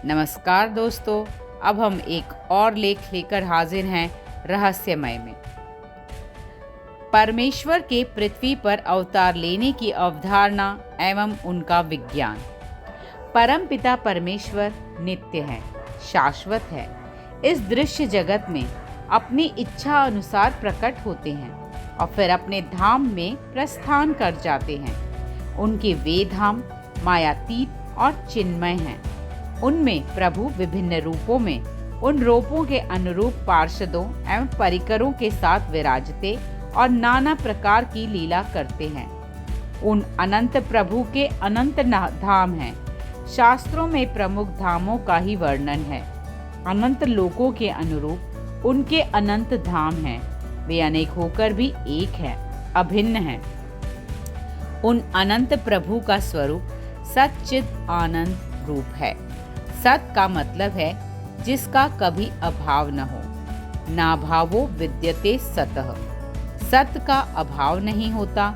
नमस्कार दोस्तों, अब हम एक और लेख लेकर हाजिर हैं रहस्यमय में। परमेश्वर के पृथ्वी पर अवतार लेने की अवधारणा एवं उनका विज्ञान। परमपिता परमेश्वर नित्य है, शाश्वत है। इस दृश्य जगत में अपनी इच्छा अनुसार प्रकट होते हैं और फिर अपने धाम में प्रस्थान कर जाते हैं। उनके वे धाम मायातीत और चिन्मय हैं। उनमें प्रभु विभिन्न रूपों में उन रूपों के अनुरूप पार्षदों एवं परिकरों के साथ विराजते और नाना प्रकार की लीला करते हैं। उन अनंत प्रभु के अनंत धाम हैं। शास्त्रों में प्रमुख धामों का ही वर्णन है। अनंत लोकों के अनुरूप उनके अनंत धाम हैं। वे अनेक होकर भी एक हैं, अभिन्न हैं। उन अनंत प्रभु का स्वरूप सच्चिद आनंद रूप है। सत का मतलब है जिसका कभी अभाव न हो। नाभावो विद्यते सतः। सत का अभाव नहीं होता,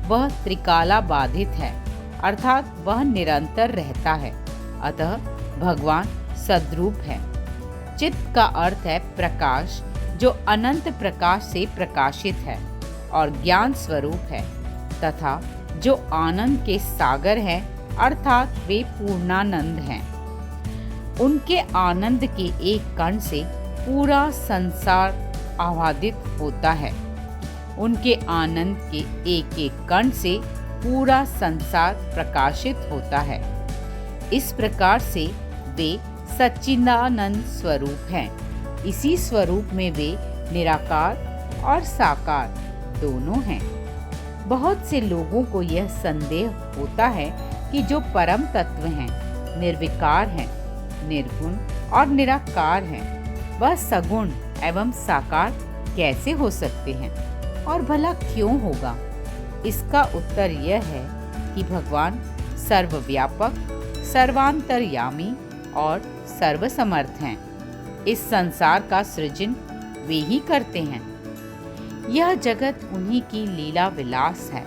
वह त्रिकाला बाधित है, अर्थात वह निरंतर रहता है। अतः भगवान सद्रूप है। चित्त का अर्थ है प्रकाश, जो अनंत प्रकाश से प्रकाशित है और ज्ञान स्वरूप है, तथा जो आनंद के सागर है, अर्थात वे पूर्णानंद हैं। उनके आनंद के एक कण से पूरा संसार आह्लादित होता है। उनके आनंद के एक एक कण से पूरा संसार प्रकाशित होता है। इस प्रकार से वे सच्चिदानंद स्वरूप हैं। इसी स्वरूप में वे निराकार और साकार दोनों हैं। बहुत से लोगों को यह संदेह होता है कि जो परम तत्व हैं, निर्विकार हैं, निर्गुण और निराकार हैं, वह सगुण एवं साकार कैसे हो सकते हैं और भला क्यों होगा? इसका उत्तर यह है कि भगवान सर्वव्यापक, सर्वांतर्यामी और सर्वसमर्थ हैं। इस संसार का सृजन वे ही करते हैं। यह जगत उन्हीं की लीला विलास है।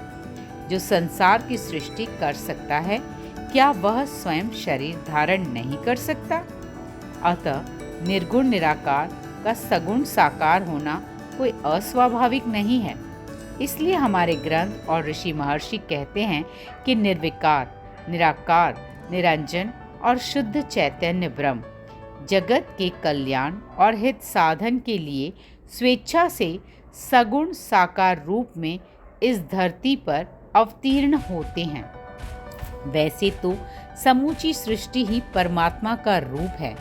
जो संसार की सृष्टि कर सकता है, क्या वह स्वयं शरीर धारण नहीं कर सकता? अतः निर्गुण निराकार का सगुण साकार होना कोई अस्वाभाविक नहीं है। इसलिए हमारे ग्रंथ और ऋषि महर्षि कहते हैं कि निर्विकार, निराकार, निरंजन और शुद्ध चैतन्य ब्रह्म जगत के कल्याण और हित साधन के लिए स्वेच्छा से सगुण साकार रूप में इस धरती पर अवतीर्ण होते हैं। वैसे तो समूची सृष्टि ही परमात्मा का रूप है,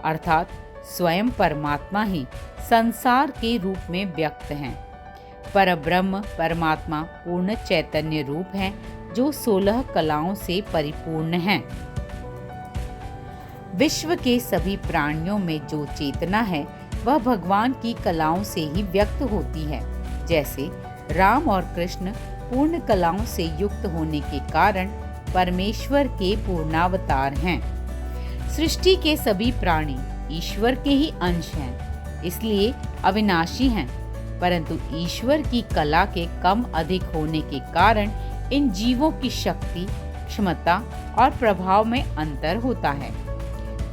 अर्थात स्वयं परमात्मा ही संसार के रूप में व्यक्त हैं। परब्रह्म परमात्मा पूर्ण चैतन्य रूप है, जो 16 कलाओं से परिपूर्ण हैं। विश्व के सभी प्राणियों में जो चेतना है, वह भगवान की कलाओं से ही व्यक्त होती है। जैसे राम और कृष्ण पूर्ण कलाओं से युक्त होने के कारण परमेश्वर के पूर्णावतार हैं। सृष्टि के सभी प्राणी ईश्वर के ही अंश हैं, इसलिए अविनाशी हैं, परंतु ईश्वर की कला के कम अधिक होने के कारण इन जीवों की शक्ति, क्षमता और प्रभाव में अंतर होता है।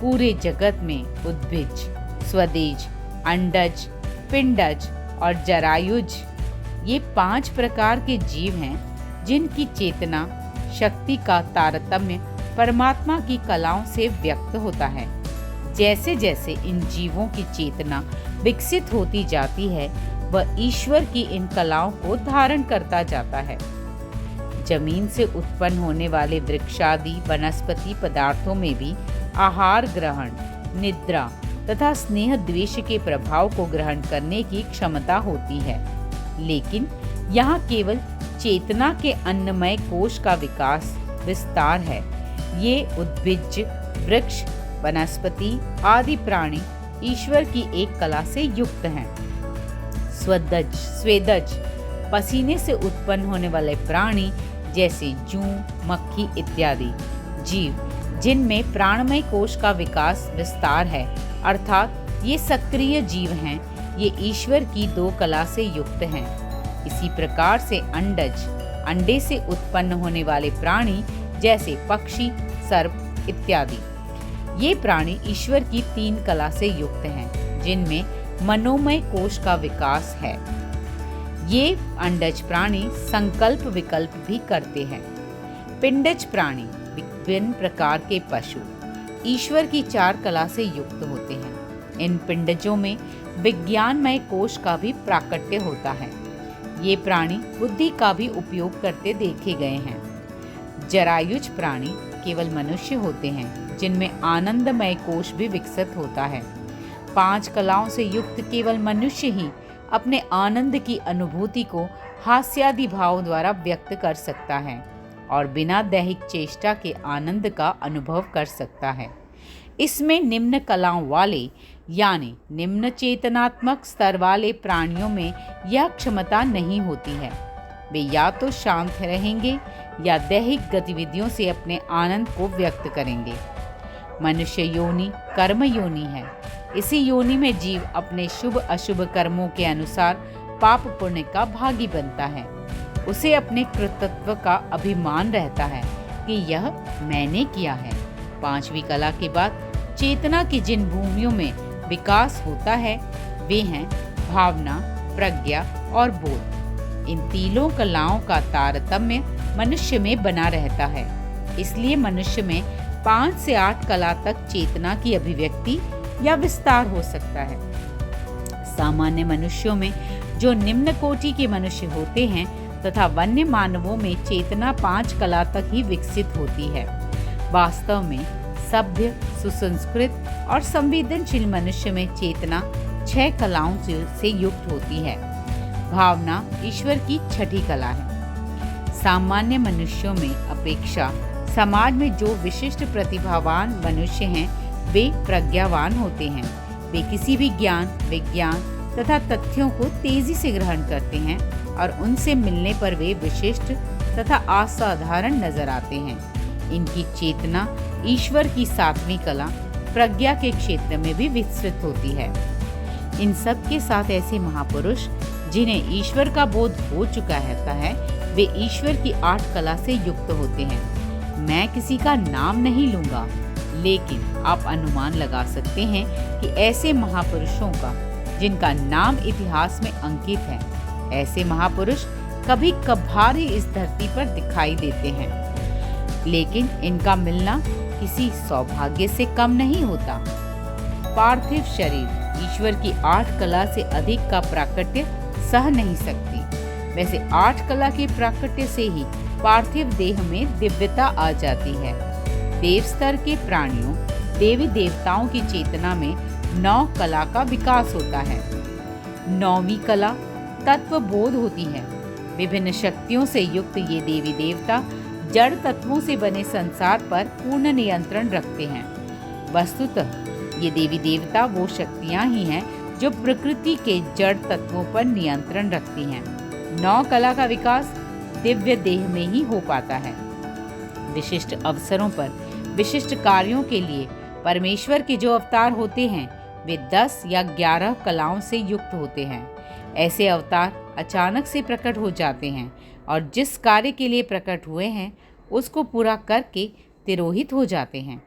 पूरे जगत में उद्भिज, स्वदेज, अंडज, पिंडज और जरायुज, ये 5 प्रकार के जीव हैं, जिनकी चेतना शक्ति का तारतम्य परमात्मा की कलाओं से व्यक्त होता है। जैसे जैसे इन जीवों की चेतना विकसित होती जाती है, वह ईश्वर की इन कलाओं को धारण करता जाता है। जमीन से उत्पन्न होने वाले वृक्षादि वनस्पति पदार्थों में भी आहार ग्रहण, निद्रा तथा स्नेह द्वेष के प्रभाव को ग्रहण करने की क्षमता होती है। लेकिन यहाँ केवल चेतना के अन्नमय कोश का विकास विस्तार है। ये उद्भिज, वृक्ष, वनस्पति आदि प्राणी ईश्वर की एक कला से युक्त हैं। स्वदज, स्वेदज, पसीने से उत्पन्न होने वाले प्राणी जैसे जूं, मक्खी इत्यादि जीव, जिनमें प्राणमय कोश का विकास विस्तार है, अर्थात ये सक्रिय जीव हैं, ये ईश्वर की 2 कला से युक्त हैं। इसी प्रकार से अंडज, अंडे से उत्पन्न होने वाले प्राणी जैसे पक्षी, सर्प इत्यादि ये प्राणी ईश्वर की 3 कला से युक्त हैं, जिनमें मनोमय कोश का विकास है। ये अंडज प्राणी संकल्प विकल्प भी करते हैं। पिंडज प्राणी विभिन्न प्रकार के पशु ईश्वर की 4 कला से युक्त होते हैं। इन पिंडजों में विज्ञानमय कोश का भी प्राकट्य होता है। ये प्राणी बुद्धि का भी उपयोग करते देखे गए हैं। जरायुज प्राणी केवल मनुष्य होते हैं, जिनमें आनंदमय कोश भी विकसित होता है। 5 कलाओं से युक्त केवल मनुष्य ही अपने आनंद की अनुभूति को हास्यादि भाव द्वारा व्यक्त कर सकता है और बिना दैहिक चेष्टा के आनंद का अनुभव कर सकता है। इसमें निम्न कलाओं वाले यानी निम्न चेतनात्मक स्तर वाले प्राणियों में यह क्षमता नहीं होती है। वे या तो शांत रहेंगे या दैहिक गतिविधियों से अपने आनंद को व्यक्त करेंगे। मनुष्य योनि कर्म योनि है। इसी योनि में जीव अपने शुभ अशुभ कर्मों के अनुसार पाप पुण्य का भागी बनता है। उसे अपने कृतत्व का अभिमान रहता है कि यह मैंने किया है। 5वीं कला के बाद चेतना की जिन भूमियों में विकास होता है वे हैं भावना, प्रज्ञा और बोध। इन तीनों कलाओं का तारतम्य मनुष्य में बना रहता है। इसलिए मनुष्य में 5 से 8 कला तक चेतना की अभिव्यक्ति या विस्तार हो सकता है। सामान्य मनुष्यों में जो निम्न कोटि के मनुष्य होते हैं तथा वन्य मानवों में चेतना 5 कला तक ही विकसित होती है। वास्तव में सभ्य, सुसंस्कृत और संवेदनशील मनुष्य में चेतना 6 कलाओं से युक्त होती है। भावना ईश्वर की 6ठी कला है। सामान्य मनुष्यों में अपेक्षा समाज में जो विशिष्ट प्रतिभावान मनुष्य हैं वे प्रज्ञावान होते हैं। वे किसी भी ज्ञान, विज्ञान तथा तथ्यों को तेजी से ग्रहण करते हैं और उनसे मिलने पर वे विशिष्ट तथा असाधारण नजर आते हैं। इनकी चेतना ईश्वर की 7वीं कला प्रज्ञा के क्षेत्र में भी विकसित होती है। इन सब के साथ ऐसे महापुरुष जिन्हें ईश्वर का बोध हो चुका रहता है वे ईश्वर की 8 कला से युक्त होते हैं। मैं किसी का नाम नहीं लूंगा, लेकिन आप अनुमान लगा सकते हैं कि ऐसे महापुरुषों का जिनका नाम इतिहास में अंकित है, ऐसे महापुरुष कभी कभार ही इस धरती पर दिखाई देते हैं, लेकिन इनका मिलना किसी सौभाग्य से कम नहीं होता। पार्थिव शरीर ईश्वर की 8 कला से अधिक का प्राकट्य सह नहीं सकती। वैसे 8 कला के प्राकट्य से ही पार्थिव देह में दिव्यता आ जाती है। देव स्तर के प्राणियों, देवी देवताओं की चेतना में 9 कला का विकास होता है। 9वीं कला तत्व बोध होती है। विभिन्न शक्तियों से युक्त ये देवी देवता जड़ तत्वों से बने संसार पर पूर्ण नियंत्रण रखते हैं। वस्तुतः ये देवी देवता वो शक्तियां ही हैं जो प्रकृति के जड़ तत्वों पर नियंत्रण रखती हैं। 9 कला का विकास दिव्य देह में ही हो पाता है। विशिष्ट अवसरों पर विशिष्ट कार्यों के लिए परमेश्वर के जो अवतार होते हैं वे 10 या 11 कलाओं से युक्त होते हैं। ऐसे अवतार अचानक से प्रकट हो जाते हैं और जिस कार्य के लिए प्रकट हुए हैं उसको पूरा करके तिरोहित हो जाते हैं।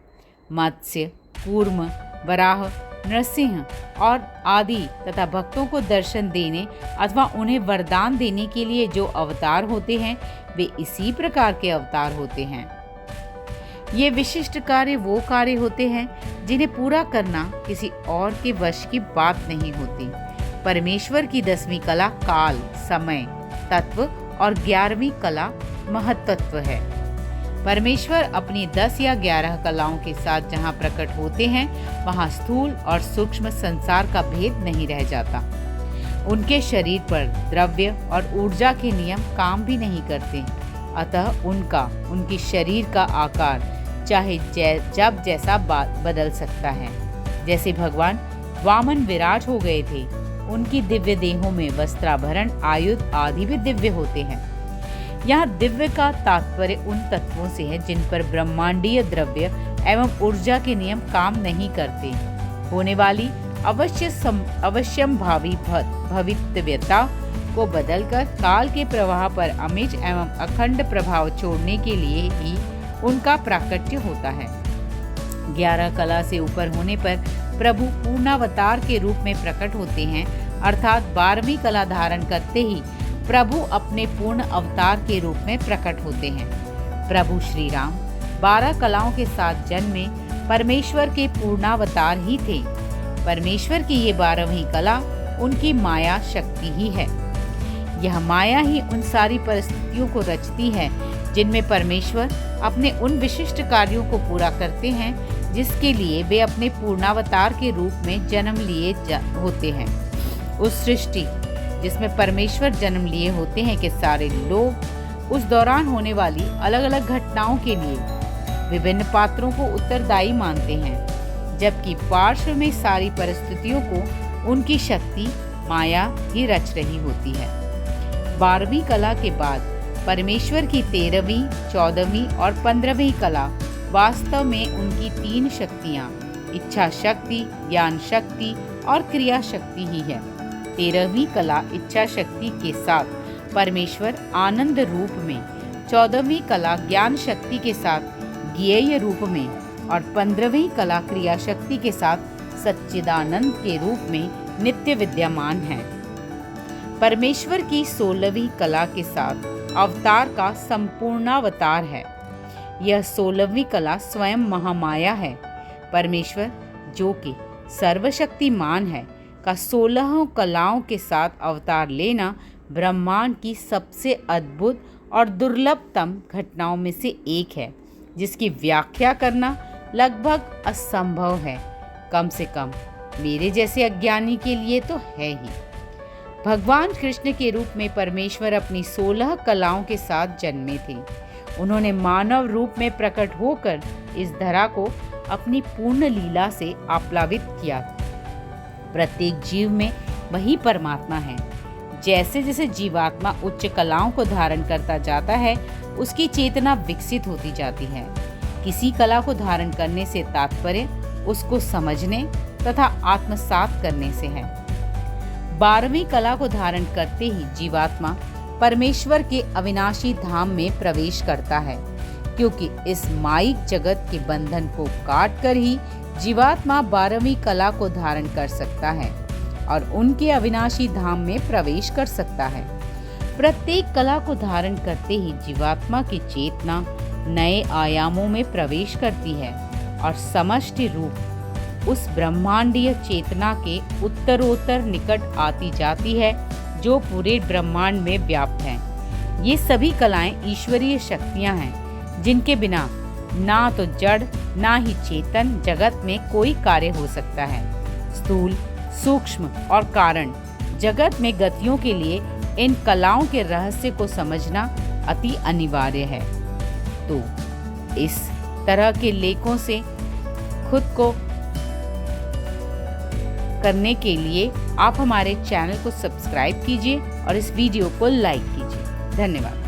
मत्स्य, कूर्म, वराह, नरसिंह और आदि तथा भक्तों को दर्शन देने अथवा उन्हें वरदान देने के लिए जो अवतार होते हैं वे इसी प्रकार के अवतार होते हैं। ये विशिष्ट कार्य वो कार्य होते हैं जिन्हें पूरा करना किसी और के वश की बात नहीं होती। परमेश्वर की 10वीं कला काल, समय, तत्व और 11वीं कला महत्त्व है। परमेश्वर अपनी 10 या 11 कलाओं के साथ जहाँ प्रकट होते हैं वहाँ स्थूल और सूक्ष्म संसार का भेद नहीं रह जाता। उनके शरीर पर द्रव्य और ऊर्जा के नियम काम भी नहीं करते, अतः उनकी शरीर का आकार चाहे जब जैसा बदल सकता है। जैसे भगवान वामन विराट हो गए थे, उनकी दिव्य देहों में वस्त्राभरण, आयुध आदि भी दिव्य होते हैं। यहाँ दिव्य का तात्पर्य उन तत्वों से है जिन पर ब्रह्मांडीय द्रव्य एवं ऊर्जा के नियम काम नहीं करते। होने वाली अवश्यम भावी भवितव्यता को बदलकर काल के प्रवाह पर अमिज एवं अखंड प्रभाव छोड़ने के लिए ही उनका प्राकट्य होता है। 11 कला से ऊपर होने पर प्रभु पूर्णावतार के रूप में प्रकट होते हैं, अर्थात 12वीं कला धारण करते ही प्रभु अपने पूर्ण अवतार के रूप में प्रकट होते हैं। प्रभु श्री राम 12 कलाओं के साथ जन्मे परमेश्वर के पूर्णावतार ही थे। परमेश्वर की ये 12वीं कला उनकी माया शक्ति ही है। यह माया ही उन सारी परिस्थितियों को रचती है जिनमें परमेश्वर अपने उन विशिष्ट कार्यों को पूरा करते हैं जिसके लिए वे अपने पूर्णावतार के रूप में जन्म लिए होते हैं। उस सृष्टि जिसमें परमेश्वर जन्म लिए होते हैं कि सारे लोग उस दौरान होने वाली अलग अलग घटनाओं के लिए विभिन्न पात्रों को उत्तरदायी मानते हैं, जबकि पार्श्व में सारी परिस्थितियों को उनकी शक्ति माया ही रच रही होती है। 12वीं कला के बाद परमेश्वर की 13वीं, 14वीं और 15वीं कला वास्तव में उनकी 3 शक्तियाँ इच्छा शक्ति, ज्ञान शक्ति और क्रिया शक्ति ही है। 13वीं कला इच्छा शक्ति के साथ परमेश्वर आनंद रूप में, 14वीं कला ज्ञान शक्ति के साथ ज्ञेय रूप में और 15वीं कला क्रिया शक्ति के साथ सच्चिदानंद के रूप में नित्य विद्यमान है। परमेश्वर की 16वीं कला के साथ अवतार का संपूर्णावतार है। यह 16वीं कला स्वयं महामाया है। परमेश्वर जो कि सर्वशक्तिमान है का 16 कलाओं के साथ अवतार लेना ब्रह्मांड की सबसे अद्भुत और दुर्लभतम घटनाओं में से एक है, जिसकी व्याख्या करना लगभग असंभव है। कम से कम मेरे जैसे अज्ञानी के लिए तो है ही। भगवान कृष्ण के रूप में परमेश्वर अपनी 16 कलाओं के साथ जन्मे थे। उन्होंने मानव रूप में प्रकट होकर इस धरा को अपनी पूर्ण लीला से आप्लावित किया। प्रत्येक जीव में वही परमात्मा है। जैसे जैसे जीवात्मा उच्च कलाओं को धारण करता जाता है, उसकी चेतना विकसित होती जाती है। किसी कला को धारण करने से तात्पर्य उसको समझने तथा आत्मसात करने से है। 12वीं कला को धारण करते ही जीवात्मा परमेश्वर के अविनाशी धाम में प्रवेश करता है, क्योंकि इस माइक जगत के बंधन को काट कर ही जीवात्मा 12वीं कला को धारण कर सकता है और उनके अविनाशी धाम में प्रवेश कर सकता है। प्रत्येक कला को धारण करते ही जीवात्मा की चेतना नए आयामों में प्रवेश करती है और समष्टि रूप उस ब्रह्मांडीय चेतना के उत्तरोत्तर निकट आती जाती है जो पूरे ब्रह्मांड में व्याप्त है। ये सभी कलाएं ईश्वरीय शक्तियां हैं, जिनके बिना ना तो जड़ ना ही चेतन जगत में कोई कार्य हो सकता है। स्थूल, सूक्ष्म और कारण जगत में गतियों के लिए इन कलाओं के रहस्य को समझना अति अनिवार्य है। तो इस तरह के लेखों से खुद को करने के लिए आप हमारे चैनल को सब्सक्राइब कीजिए और इस वीडियो को लाइक कीजिए। धन्यवाद।